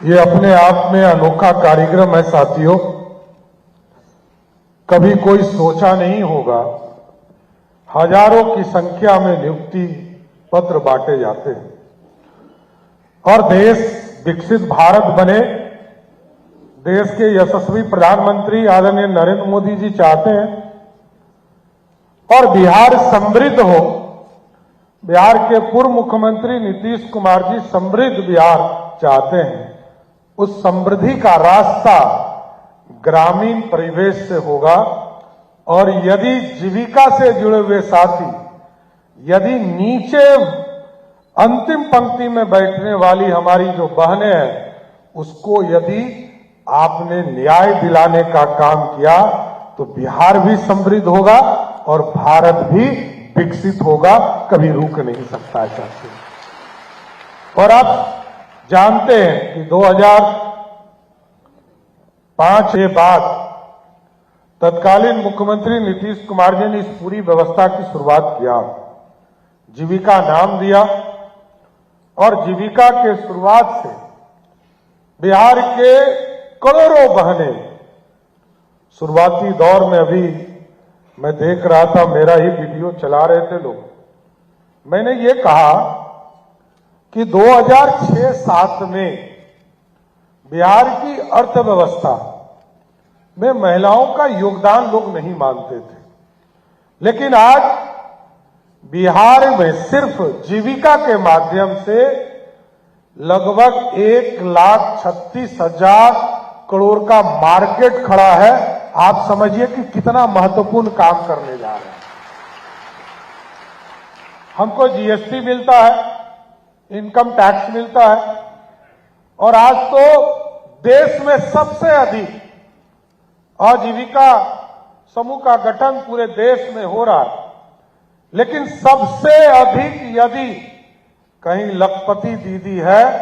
ये अपने आप में अनोखा कार्यक्रम है साथियों। कभी कोई सोचा नहीं होगा हजारों की संख्या में नियुक्ति पत्र बांटे जाते हैं और देश विकसित भारत बने। देश के यशस्वी प्रधानमंत्री आदरणीय नरेंद्र मोदी जी चाहते हैं और बिहार समृद्ध हो। बिहार के पूर्व मुख्यमंत्री नीतीश कुमार जी समृद्ध बिहार चाहते हैं। उस समृद्धि का रास्ता ग्रामीण परिवेश से होगा और यदि जीविका से जुड़े हुए साथी, यदि नीचे अंतिम पंक्ति में बैठने वाली हमारी जो बहनें हैं, उसको यदि आपने न्याय दिलाने का काम किया तो बिहार भी समृद्ध होगा और भारत भी विकसित होगा, कभी रुक नहीं सकता है साथियों। और आप जानते हैं कि 2005 के बाद तत्कालीन मुख्यमंत्री नीतीश कुमार जी ने इस पूरी व्यवस्था की शुरुआत किया, जीविका नाम दिया और जीविका के शुरुआत से बिहार के करोड़ों बहनें शुरुआती दौर में, अभी मैं देख रहा था, मेरा ही वीडियो चला रहे थे लोग, मैंने ये कहा कि 2006-07 में बिहार की अर्थव्यवस्था में महिलाओं का योगदान लोग नहीं मानते थे, लेकिन आज बिहार में सिर्फ जीविका के माध्यम से लगभग 1,36,000 करोड़ का मार्केट खड़ा है। आप समझिए कि कितना महत्वपूर्ण काम करने जा रहे हैं। हमको जीएसटी मिलता है, इनकम टैक्स मिलता है और आज तो देश में सबसे अधिक आजीविका समूह का गठन पूरे देश में हो रहा है, लेकिन सबसे अधिक यदि कहीं लखपति दीदी है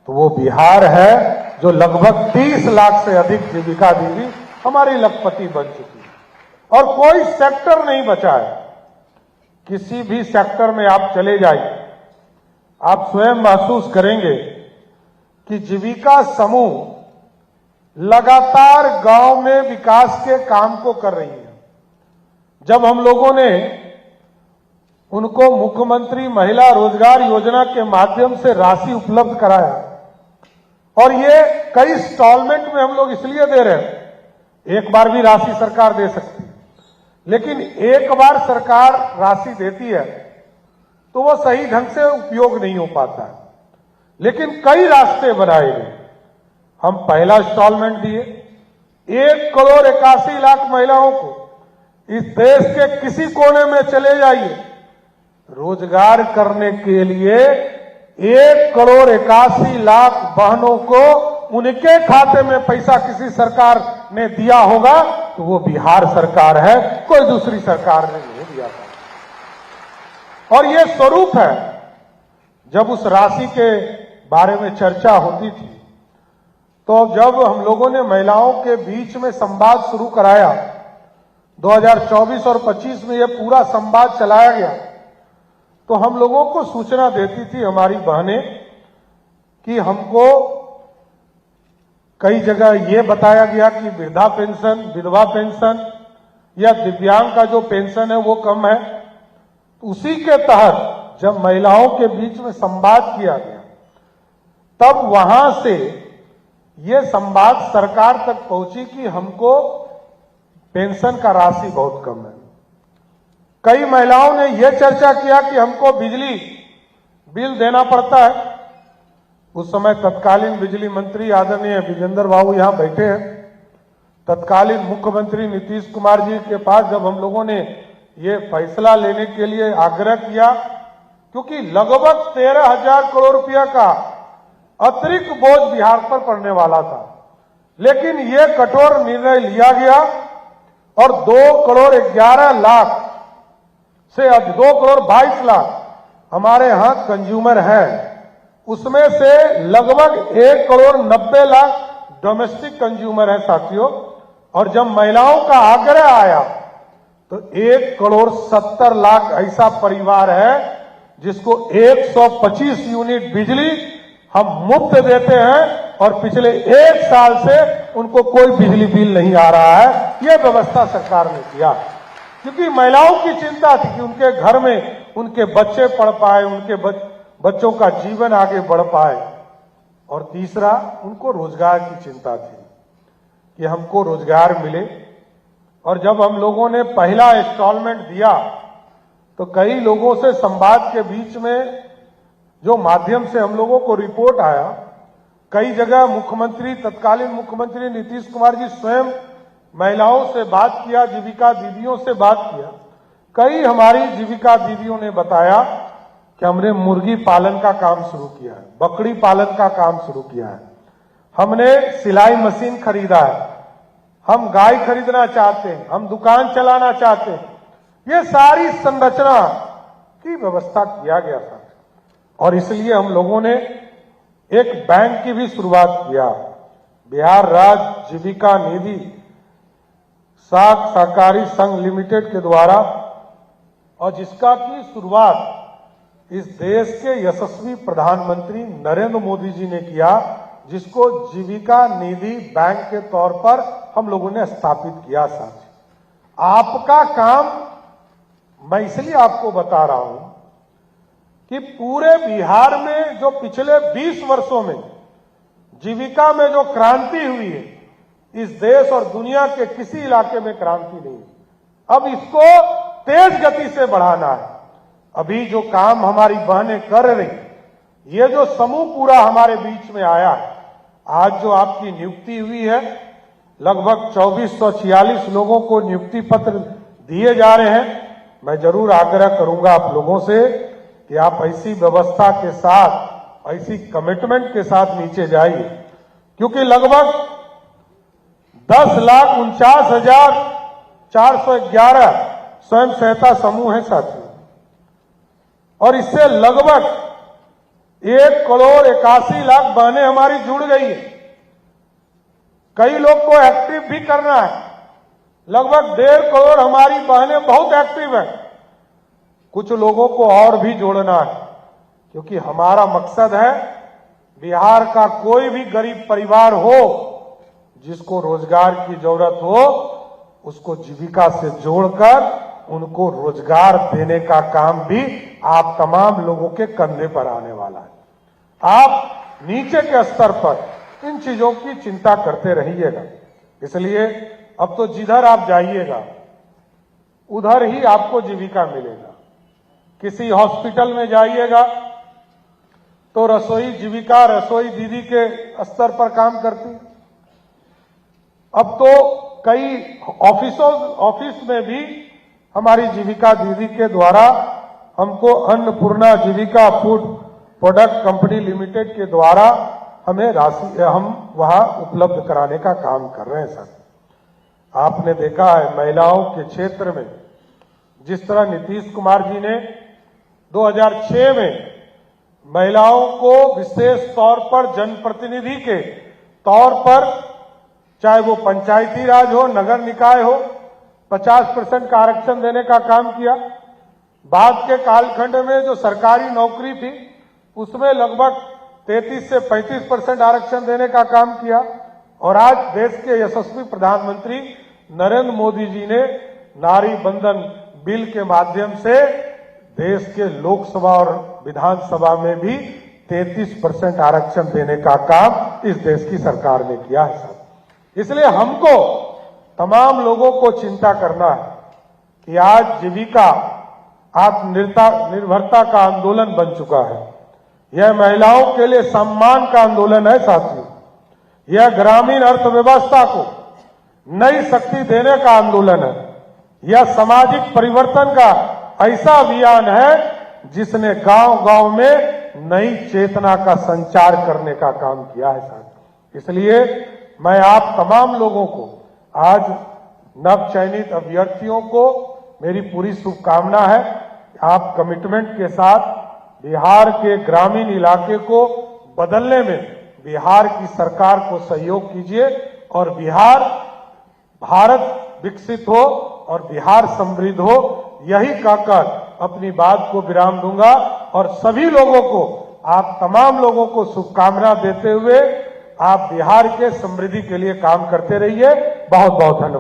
तो वो बिहार है, जो लगभग 30 लाख से अधिक जीविका दीदी हमारी लखपति बन चुकी है और कोई सेक्टर नहीं बचा है। किसी भी सेक्टर में आप चले जाइए, आप स्वयं महसूस करेंगे कि जीविका समूह लगातार गांव में विकास के काम को कर रही है। जब हम लोगों ने उनको मुख्यमंत्री महिला रोजगार योजना के माध्यम से राशि उपलब्ध कराया और ये कई इंस्टॉलमेंट में हम लोग इसलिए दे रहे हैं, एक बार भी राशि सरकार दे सकती है, लेकिन एक बार सरकार राशि देती है तो वो सही ढंग से उपयोग नहीं हो पाता है, लेकिन कई रास्ते बनाए गए। हम पहला इंस्टॉलमेंट दिए 1,81,00,000 महिलाओं को, इस देश के किसी कोने में चले जाइए, रोजगार करने के लिए 1,81,00,000 बहनों को उनके खाते में पैसा किसी सरकार ने दिया होगा तो वो बिहार सरकार है, कोई दूसरी सरकार ने नहीं दिया था। और ये स्वरूप है। जब उस राशि के बारे में चर्चा होती थी तो जब हम लोगों ने महिलाओं के बीच में संवाद शुरू कराया, 2024 और 25 में ये पूरा संवाद चलाया गया, तो हम लोगों को सूचना देती थी हमारी बहनें कि हमको कई जगह ये बताया गया कि वृद्धा पेंशन, विधवा पेंशन या दिव्यांग का जो पेंशन है वो कम है। उसी के तहत जब महिलाओं के बीच में संवाद किया गया, तब वहां से ये संवाद सरकार तक पहुंची कि हमको पेंशन का राशि बहुत कम है। कई महिलाओं ने यह चर्चा किया कि हमको बिजली बिल देना पड़ता है। उस समय तत्कालीन बिजली मंत्री आदरणीय विजेंद्र बाबू यहां बैठे हैं। तत्कालीन मुख्यमंत्री नीतीश कुमार जी के पास जब हम लोगों ने ये फैसला लेने के लिए आग्रह किया, क्योंकि लगभग 13,000 करोड़ रुपया का अतिरिक्त बोझ बिहार पर पड़ने वाला था, लेकिन ये कठोर निर्णय लिया गया और 2,11,00,000 से 2,22,00,000 हमारे यहां कंज्यूमर हैं, उसमें से लगभग 1,90,00,000 डोमेस्टिक कंज्यूमर है साथियों। और जब महिलाओं का आग्रह आया तो 1,70,00,000 ऐसा परिवार है जिसको 125 यूनिट बिजली हम मुफ्त देते हैं और पिछले 1 साल से उनको कोई बिजली बिल नहीं आ रहा है। यह व्यवस्था सरकार ने किया क्योंकि महिलाओं की चिंता थी कि उनके घर में उनके बच्चे पढ़ पाए, उनके बच्चों का जीवन आगे बढ़ पाए। और तीसरा, उनको रोजगार की चिंता थी कि हमको रोजगार मिले। और जब हम लोगों ने पहला इंस्टॉलमेंट दिया तो कई लोगों से संवाद के बीच में जो माध्यम से हम लोगों को रिपोर्ट आया, कई जगह मुख्यमंत्री, तत्कालीन मुख्यमंत्री नीतीश कुमार जी स्वयं महिलाओं से बात किया, जीविका दीदियों से बात किया। कई हमारी जीविका दीदियों ने बताया कि हमने मुर्गी पालन का काम शुरू किया है, बकरी पालन का काम शुरू किया है, हमने सिलाई मशीन खरीदा है, हम गाय खरीदना चाहते हैं, हम दुकान चलाना चाहते हैं। ये सारी संरचना की व्यवस्था किया गया था और इसलिए हम लोगों ने एक बैंक की भी शुरुआत किया, बिहार राज्य जीविका निधि साख सहकारी संघ लिमिटेड के द्वारा, और जिसका की शुरुआत इस देश के यशस्वी प्रधानमंत्री नरेंद्र मोदी जी ने किया, जिसको जीविका निधि बैंक के तौर पर हम लोगों ने स्थापित किया। साथ आपका काम, मैं इसलिए आपको बता रहा हूं कि पूरे बिहार में जो पिछले 20 वर्षों में जीविका में जो क्रांति हुई है, इस देश और दुनिया के किसी इलाके में क्रांति नहीं। अब इसको तेज गति से बढ़ाना है। अभी जो काम हमारी बहनें कर रही, ये जो समूह पूरा हमारे बीच में आया है, आज जो आपकी नियुक्ति हुई है, लगभग 2446 लोगों को नियुक्ति पत्र दिए जा रहे हैं। मैं जरूर आग्रह करूंगा आप लोगों से कि आप ऐसी व्यवस्था के साथ, ऐसी कमिटमेंट के साथ नीचे जाइए, क्योंकि लगभग 10,49,411 स्वयं सहायता समूह है साथियों, और इससे लगभग 1,81,00,000 बहनें हमारी जुड़ गई है। कई लोग को एक्टिव भी करना है, लगभग 1.5 करोड़ हमारी बहनें बहुत एक्टिव हैं। कुछ लोगों को और भी जोड़ना है, क्योंकि हमारा मकसद है बिहार का कोई भी गरीब परिवार हो, जिसको रोजगार की जरूरत हो, उसको जीविका से जोड़कर उनको रोजगार देने का काम भी आप तमाम लोगों के कंधे पर आने वाला है। आप नीचे के स्तर पर इन चीजों की चिंता करते रहिएगा। इसलिए अब तो जिधर आप जाइएगा उधर ही आपको जीविका मिलेगा। किसी हॉस्पिटल में जाइएगा तो रसोई जीविका, रसोई दीदी के स्तर पर काम करती। अब तो कई ऑफिस में भी हमारी जीविका दीदी के द्वारा हमको अन्नपूर्णा जीविका फूड प्रोडक्ट कंपनी लिमिटेड के द्वारा हमें राशि हम वहां उपलब्ध कराने का काम कर रहे हैं। सर, आपने देखा है महिलाओं के क्षेत्र में जिस तरह नीतीश कुमार जी ने 2006 में महिलाओं को विशेष तौर पर जनप्रतिनिधि के तौर पर, चाहे वो पंचायती राज हो, नगर निकाय हो, 50% का आरक्षण देने का काम किया। बाद के कालखंड में जो सरकारी नौकरी थी उसमें लगभग 33 से 35% आरक्षण देने का काम किया। और आज देश के यशस्वी प्रधानमंत्री नरेंद्र मोदी जी ने नारी बंधन बिल के माध्यम से देश के लोकसभा और विधानसभा में भी 33% आरक्षण देने का काम इस देश की सरकार ने किया है। सर, इसलिए हमको तमाम लोगों को चिंता करना है कि आज जीविका आत्मनिर्भरता का आंदोलन बन चुका है। यह महिलाओं के लिए सम्मान का आंदोलन है साथियों। यह ग्रामीण अर्थव्यवस्था को नई शक्ति देने का आंदोलन है। यह सामाजिक परिवर्तन का ऐसा अभियान है जिसने गांव-गांव में नई चेतना का संचार करने का काम किया है साथियों। इसलिए मैं आप तमाम लोगों को, आज नवचयनित अभ्यर्थियों को मेरी पूरी शुभकामना है। आप कमिटमेंट के साथ बिहार के ग्रामीण इलाके को बदलने में बिहार की सरकार को सहयोग कीजिए और बिहार भारत विकसित हो और बिहार समृद्ध हो। यही कहकर अपनी बात को विराम दूंगा और सभी लोगों को आप तमाम लोगों को शुभकामना देते हुए आप बिहार के समृद्धि के लिए काम करते रहिए। बहुत बहुत धन्यवाद।